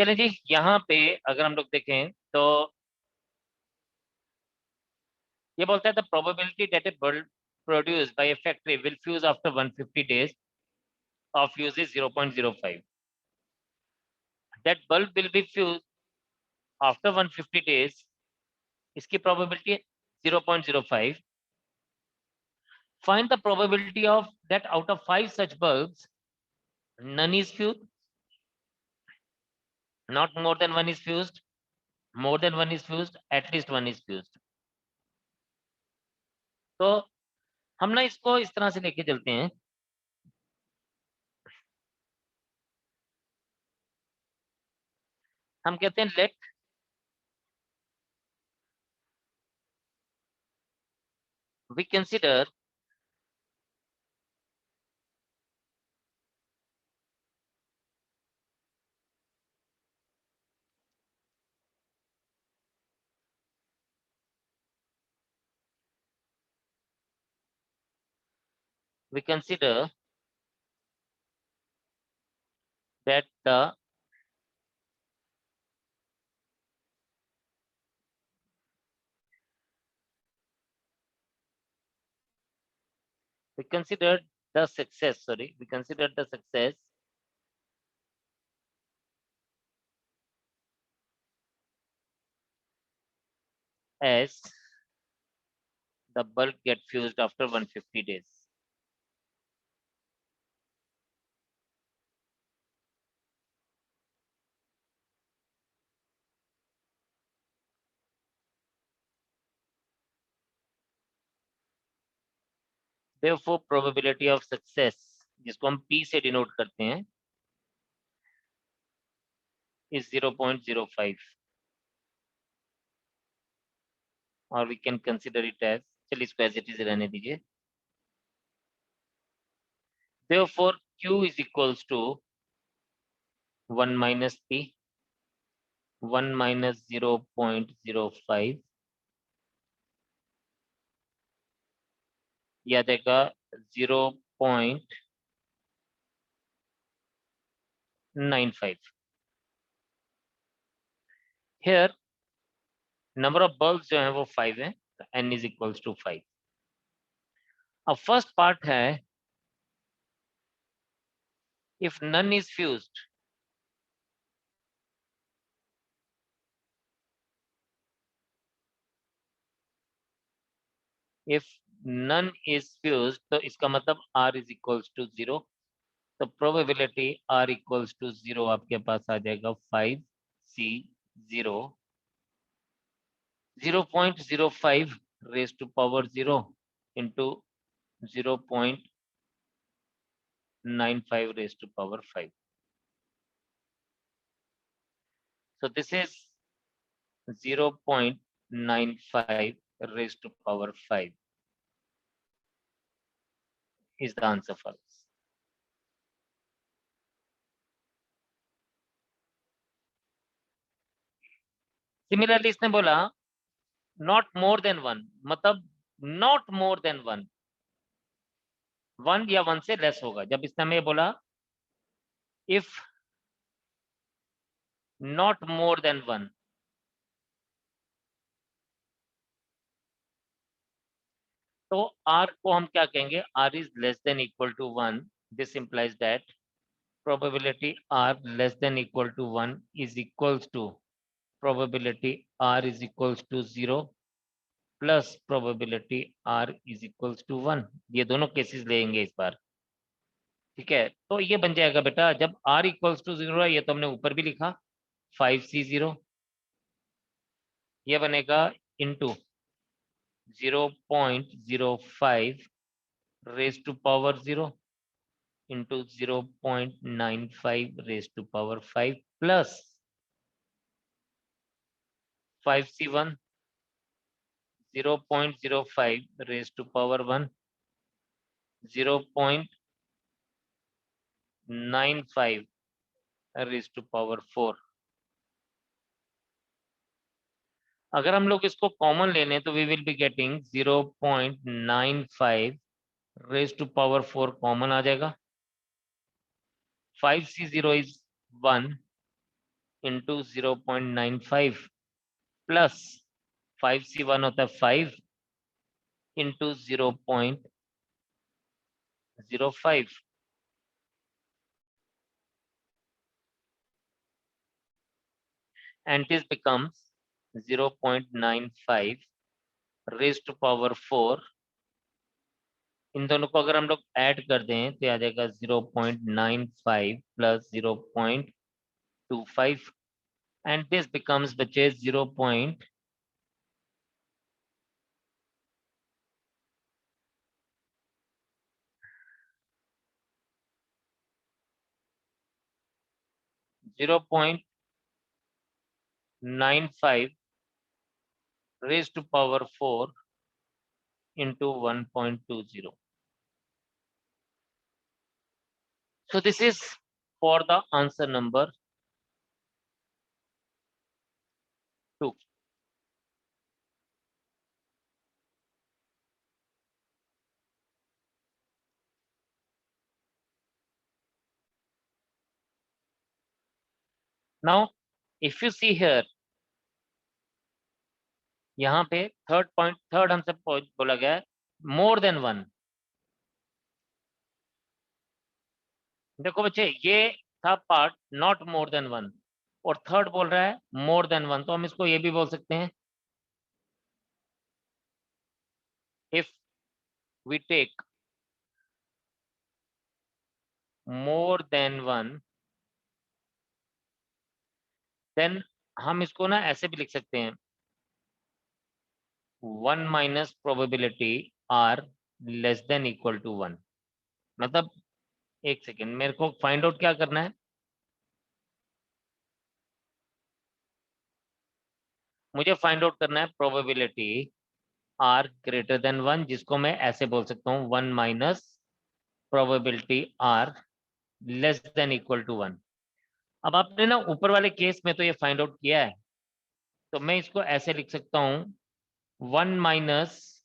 चलें जी, यहाँ पे अगर हम लोग देखें तो ये बोलता है the probability that A bulb produced by A factory will fuse after 150 days of use is 0.05. That bulb will be fused after 150 days. इसकी प्रोबेबिलिटी है 0.05. Find the probability of that out of 5 such bulbs, none is fused, not more than one is fused, more than one is fused, at least one is fused. तो हम ना इसको इस तरह से लेके चलते हैं, हम कहते हैं let we consider we consider that the we consider the success we consider the success as the bulb get fused after 150 days. Therefore probability of success, जिसको हम P से डिनोट करते हैं, is 0.05 or we can consider it as, चलिए इसको as it is रहने दीजिए. Therefore Q is equals to 1 minus P, 1 minus 0.05 या देगा 0.95. Here नंबर ऑफ बल्ब जो है वो 5 है, तो n इज इक्वल्स टू 5. अब फर्स्ट पार्ट है if none is fused, if none is fused तो इसका मतलब r इज इक्वल्स टू 0, तो प्रोबेबिलिटी r इक्वल्स टू 0 आपके पास आ जाएगा 5c0 0.05 raise to power 0 into 0.95 raised to power 5. So this is 0.95 raised to power 5 is the answer for this. Similarly इसने बोला not more than one, मतलब not more than one, 1 या 1 से less होगा. जब इसने हमें बोला if not more than 1, तो r को हम क्या कहेंगे, r is less than equal to 1. This implies that probability r less than equal to 1 is equals to probability r is equals to 0 plus probability r is equals to 1. ये दोनों cases लेंगे इस बार, ठीक है. तो ये बन जाएगा बेटा, जब r इक्वल्स टू 0 है, ये तो हमने ऊपर भी लिखा 5c0, ये बनेगा into 0.05 raise to power 0 into 0.95 raise to power 5 plus 5c1 0.05 raise to power 1 0.95 raise to power 4. अगर हम लोग इसको कॉमन ले लें तो we will be getting 0.95 raise to power 4 common आ जाएगा. 5c0 is 1, into 0.95 plus 5C1 होता है 5 into 0.05 and this becomes 0.95 raised to power 4. इन दोनों को अगर हम लोग ऐड कर दें तो आ जाएगा 0.95 प्लस 0.25 and this becomes बचे 0.05 raised to power 4 into 1.20. So this is for the answer number 2. Now if you see here, यहाँ पे थर्ड हमसे बोला गया है मोर देन 1. देखो बच्चे ये था पार्ट नॉट मोर देन 1 और थर्ड बोल रहा है मोर देन 1, तो हम इसको ये भी बोल सकते हैं if we take more than 1 then हम इसको ना ऐसे भी लिख सकते हैं 1 minus probability r less than equal to 1. मतलब एक सेकेंड, मेरे को फाइंड आउट क्या करना है, मुझे फाइंड आउट करना है प्रोबेबिलिटी आर ग्रेटर देन 1, जिसको मैं ऐसे बोल सकता हूँ 1 minus probability r less than equal to 1. अब आपने ना ऊपर वाले केस में तो ये फाइंड आउट किया है, तो मैं इसको ऐसे लिख सकता हूँ 1 माइनस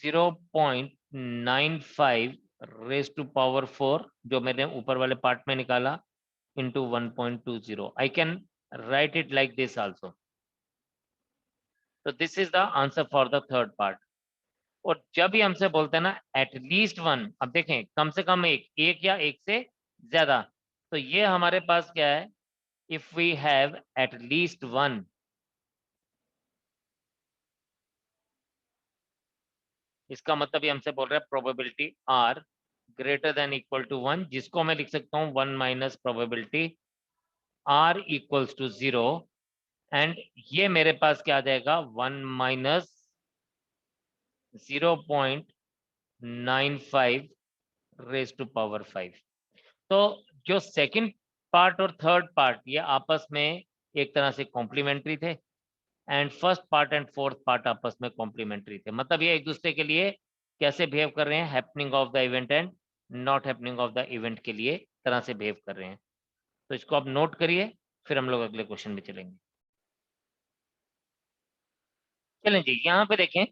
0.95 रेज टू पावर 4 जो मैंने ऊपर वाले पार्ट में निकाला into 1.20. I can write it like this also. तो this is the answer for the third part. और जब भी हमसे बोलते हैं ना एटलीस्ट 1, अब देखें कम से कम एक या एक से ज्यादा, तो ये हमारे पास क्या है, इफ वी हैव एटलीस्ट 1, इसका मतलब ये हमसे बोल रहा है probability r greater than equal to 1, जिसको मैं लिख सकता हूँ 1 minus probability r equals to 0. And ये मेरे पास क्या आ जाएगा 1 माइनस 0.95 रेज टू पावर 5. तो जो सेकंड पार्ट और थर्ड पार्ट ये आपस में एक तरह से कॉम्प्लीमेंट्री थे and first part and fourth part आपस में कॉम्प्लीमेंट्री थे. मतलब ये एक दूसरे के लिए कैसे बिहेव कर रहे हैं, happening of the event and not happening of the event के लिए तरह से बिहेव कर रहे हैं. तो इसको आप नोट करिए, फिर हम लोग अगले क्वेश्चन में चलेंगे. चलें जी, यहाँ पे देखें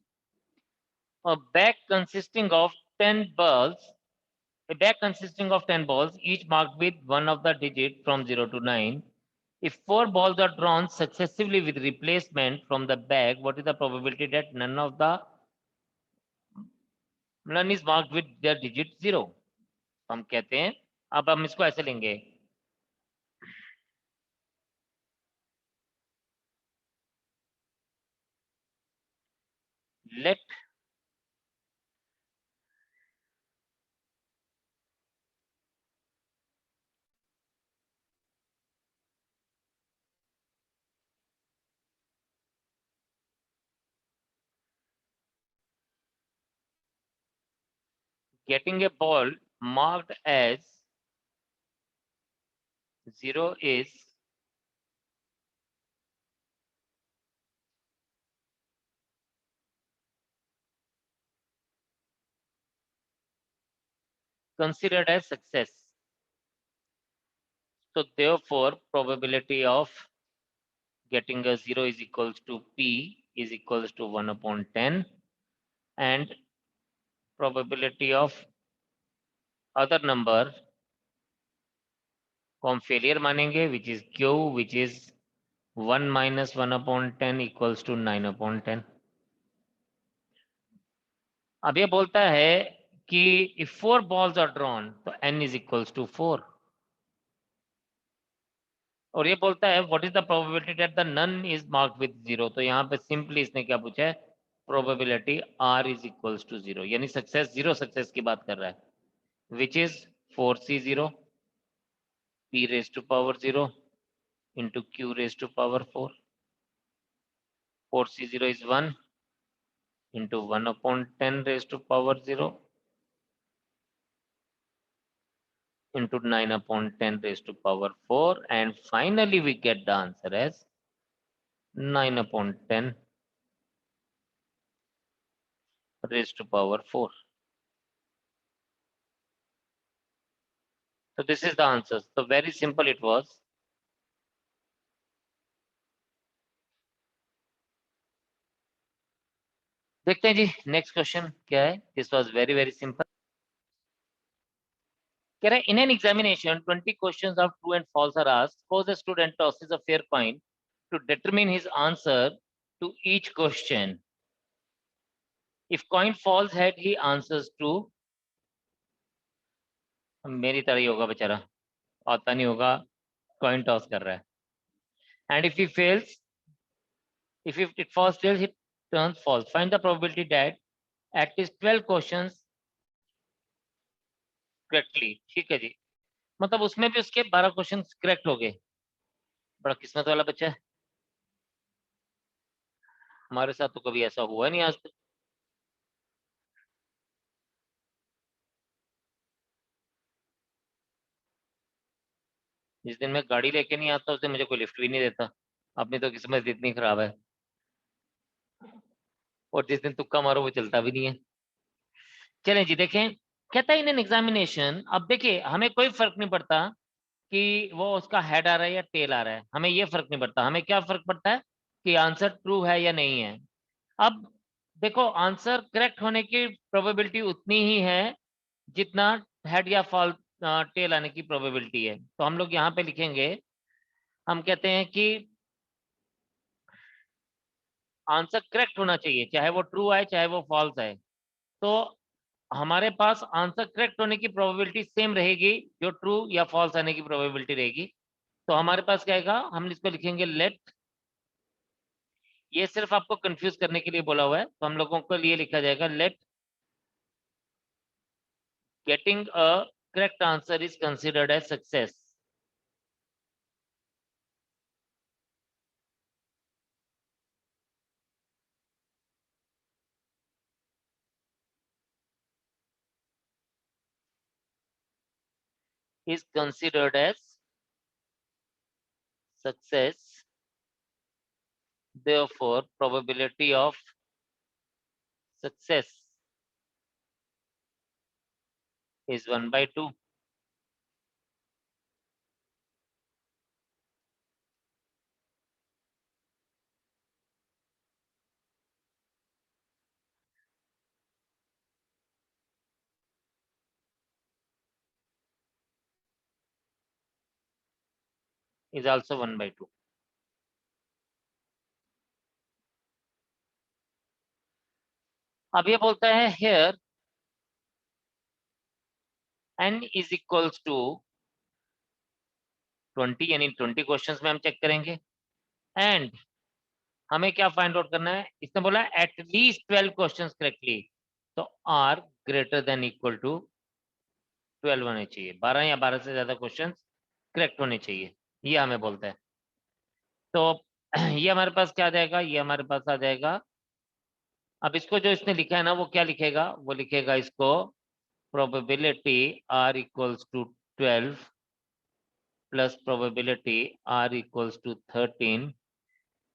bag consisting of 10 balls. A bag consisting of 10 balls, each marked with one of the digit from 0 to 9. If 4 balls are drawn successively with replacement from the bag, what is the probability that none is marked with their digit 0? हम कहते हैं, अब हम इसको ऐसे लेंगे, let getting a ball marked as 0 is considered as success. So therefore probability of getting a 0 is equals to P is equals to 1 upon 10, and probability of other number को हम फेलियर मानेंगे, which is q, which is 1 minus 1/10 equals to 9/10। अब ये बोलता है कि if 4 balls are drawn तो n is equals to 4, और ये बोलता है what is the probability that the none is marked with 0। तो यहाँ पे सिंपली इसने क्या पूछा है, probability r is equals to 0, यानी सक्सेस, 0 सक्सेस की बात कर रहा है, which is 4c0 p raise to power 0 into q raised to power 4. 4c0 is 1 into 1/10 raised to power 0 into 9/10 raised to power 4, and finally we get the answer as 9/10 raised to power 4. So this is the answer. So very simple it was. देखते हैं जी next question क्या है। This was very very simple. कह रहा है in an examination 20 questions of true and false are asked, suppose the student tosses a fair coin to determine his answer to each question. If coin falls head, he answers to, मेरी तरह ही होगा बेचारा, आता नहीं होगा, coin toss कर रहा है। And if he fails, if it falls tails, he turns false. Find the probability that at least 12 questions correctly। ठीक है जी, मतलब उसमें भी उसके 12 क्वेश्चन करेक्ट हो गए। बड़ा किस्मत वाला बच्चा है, हमारे साथ तो कभी ऐसा हुआ नहीं आज तक। जिस दिन मैं गाड़ी लेके नहीं आता उस दिन मुझे कोई लिफ्ट भी नहीं देता। अपनी तो किस्मत इतनी खराब है, और जिस दिन तुक्का मारो वो चलता भी नहीं है। चलें जी देखें, कहता है इन एन एग्जामिनेशन। अब देखिए हमें कोई फर्क नहीं पड़ता कि वो उसका हेड आ रहा है या टेल आ रहा है, हमें ये फर्क नहीं पड़ता। हमें क्या फर्क पड़ता है कि आंसर ट्रू है या नहीं है। अब देखो आंसर करेक्ट होने की प्रोबेबिलिटी उतनी ही है जितना हेड या फॉल टेल आने की प्रोबेबिलिटी है। तो हम लोग यहाँ पे लिखेंगे, हम कहते हैं कि आंसर करेक्ट होना चाहिए, चाहे वो ट्रू आए चाहे वो फॉल्स आए। तो हमारे पास आंसर करेक्ट होने की प्रोबेबिलिटी सेम रहेगी जो ट्रू या फॉल्स आने की प्रोबेबिलिटी रहेगी। तो हमारे पास क्या आएगा, हम इसको लिखेंगे लेट, ये सिर्फ आपको कंफ्यूज करने के लिए बोला हुआ है, तो हम लोगों को लिए लिखा जाएगा let getting a correct answer is considered as success. is considered as success, therefore probability of success is 1/2। is also 1/2। अब ये बोलता है here n is equals to 20, यानी 20 क्वेश्चंस में हम चेक करेंगे। एंड हमें क्या फाइंड आउट करना है, इसने बोला एट लीस्ट 12 क्वेश्चंस करेक्टली, तो r greater than equal to 12 होने चाहिए, 12 या 12 से ज्यादा क्वेश्चंस करेक्ट होने चाहिए, ये हमें बोलता है। तो ये हमारे पास क्या आ जाएगा, ये हमारे पास आ जाएगा। अब इसको जो इसने लिखा है ना वो क्या लिखेगा, वो लिखेगा इसको probability r equals to 12 plus probability r equals to 13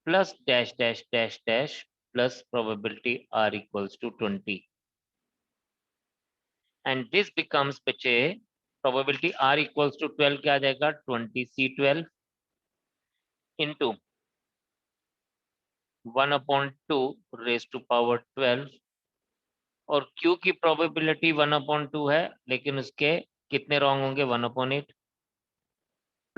plus dash dash dash dash plus probability r equals to 20। And this becomes बच्चे, प्रोबेबिलिटी r इक्वल्स टू 12 क्या आ जाएगा, 20c12 into 1/2 raise to power 12, और q की probability 1/2 है, लेकिन उसके कितने wrong होंगे, 1/8।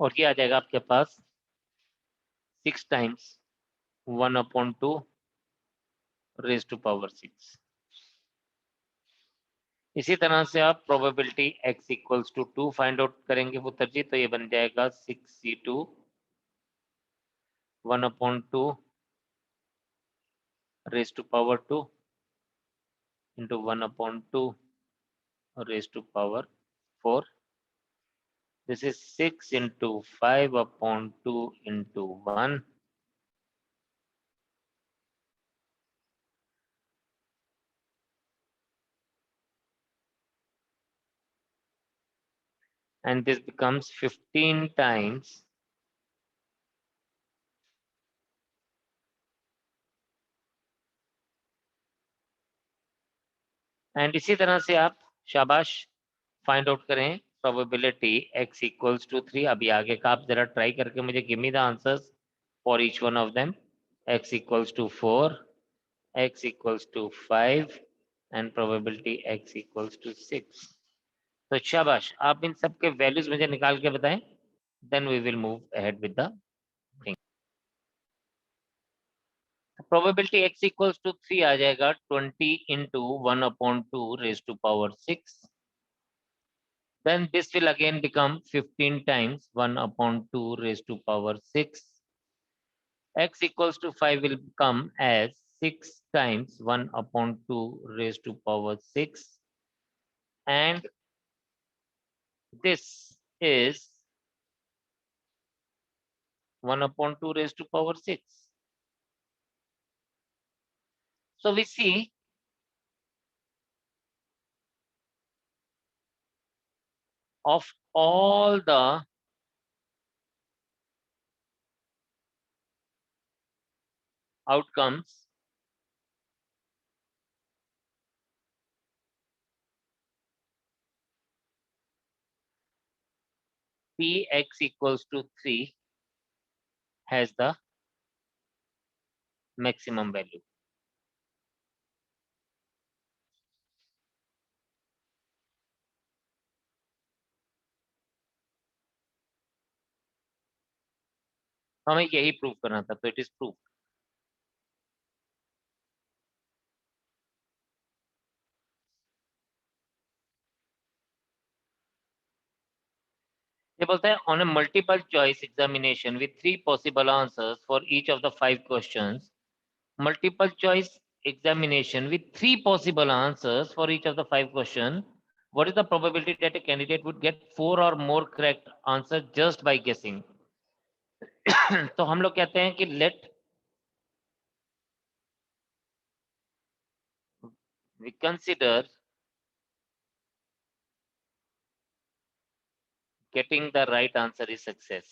और ये आ जाएगा आपके पास 6 टाइम्स 1/2 रेज टू पावर 6। इसी तरह से आप probability x equals to 2 find out करेंगे पुत्र जी, तो ये बन जाएगा 6c2 1/2 raise to power 2 into 1/2 raise to power 4. This is 6 into 5/2 into 1. And this becomes 15 times and इसी तरह से आप शाबाश फाइंड आउट करें प्रोबेबिलिटी x इक्वल्स टू 3. अभी आगे का आप जरा ट्राई करके मुझे give me the answers for each one of them. x equals to 4, x equals to 5 and probability x equals to 6. तो शाबाश, आप इन सब के वैल्यूज मुझे निकाल के बताएं, then we will move ahead with the thing. Probability x equals to 3 आ जाएगा 20 into 1/2 raised to power 6. Then this will again become 15 times 1/2 raised to power 6. X equals to 5 will come as 6 times 1/2 raised to power 6. And this is 1/2 raised to power 6. So we see of all the outcomes, Px equals to 3 has the maximum value. हमें यही prove करना था, तो it is prove. ये बोलता है on a multiple choice examination with 3 possible answers for each of the 5 questions. Multiple choice examination with 3 possible answers for each of the 5 questions. What is the probability that a candidate would get 4 or more correct answers just by guessing? तो हम लोग कहते हैं कि let we consider getting the right answer is success.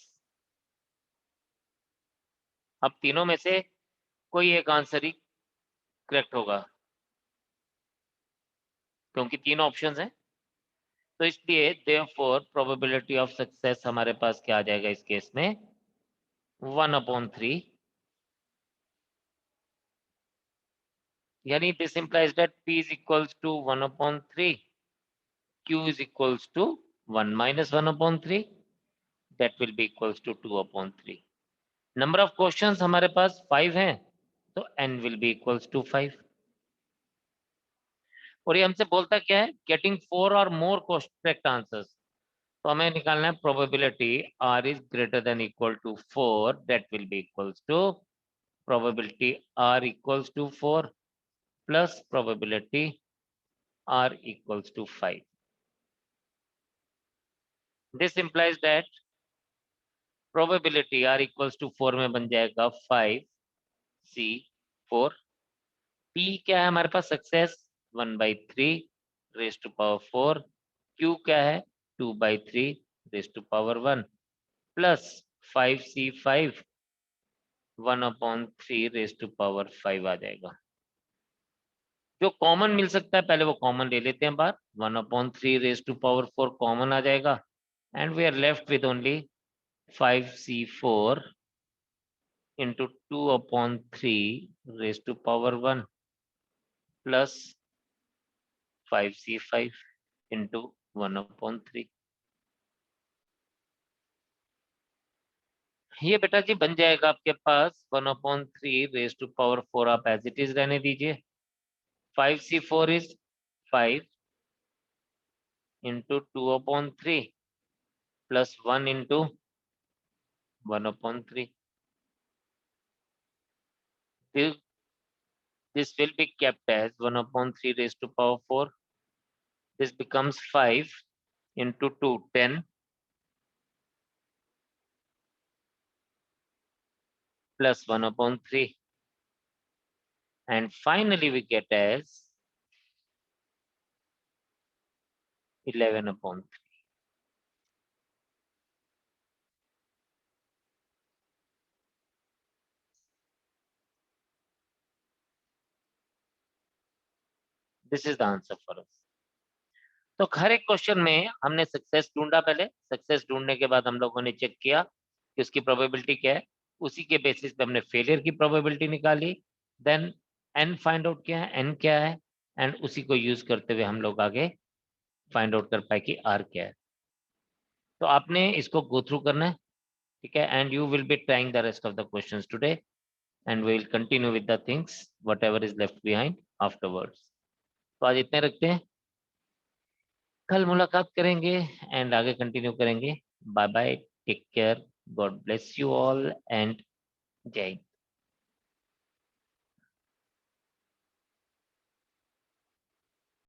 अब तीनों में से कोई एक आंसर ही करेक्ट होगा क्योंकि तीन ऑप्शंस हैं. तो इसलिए therefore probability of success हमारे पास क्या आ जाएगा इस केस में 1/3. यानी this implies that p is equals to 1/3, q is equals to 1 minus 1/3, that will be equals to 2/3. Number of questions हमारे पास 5 हैं, तो n will be equals to 5. और ये हमसे बोलता क्या है, getting 4 or more correct answers. तो हमें निकालना है probability r is greater than equal to 4, that will be equals to probability r equals to 4 plus probability r equals to 5. This implies that probability r equals to 4 में बन जाएगा 5c4. p क्या है हमारे पास success 1/3 raise to power 4. q क्या है 2/3 raise to power 1 plus 5c5 1/3 raise to power 5 आ जाएगा. जो कॉमन मिल सकता है पहले वो कॉमन ले लेते हैं बाहर. 1/3 रेज टू पावर 4 कॉमन आ जाएगा and we are left with only 5c4 into 2/3 raised to power 1 plus 5c5 into 1/3. ये बेटा जी बन जाएगा आपके पास 1/3 रेज टू पावर 4, आप एज इट इज रहने दीजिए। 5c4 is 5 into 2/3 plus 1 into 1/3। This will be kept as 1/3 raised to power 4. This becomes 5 into 2, 10 plus 1/3. And finally we get as 11/3. This is the answer for us. तो हर एक question में हमने success ढूंढा, पहले success ढूंढने के बाद हम लोगों ने चेक किया कि उसकी प्रोबेबिलिटी क्या है, उसी के बेसिस पे हमने फेलियर की प्रोबेबिलिटी निकाली, देन एन फाइंड आउट किया है, एन क्या है, एंड उसी को यूज करते हुए हम लोग आगे फाइंड आउट कर पाए कि आर क्या है। तो आपने इसको गो थ्रू करना है, ठीक है, and you will be trying the rest of the questions today and we will continue with the things whatever is left behind afterwards. तो आज इतने रखते हैं, कल मुलाकात करेंगे एंड आगे कंटिन्यू करेंगे। Bye bye, take care, God bless you all and जय हिंद।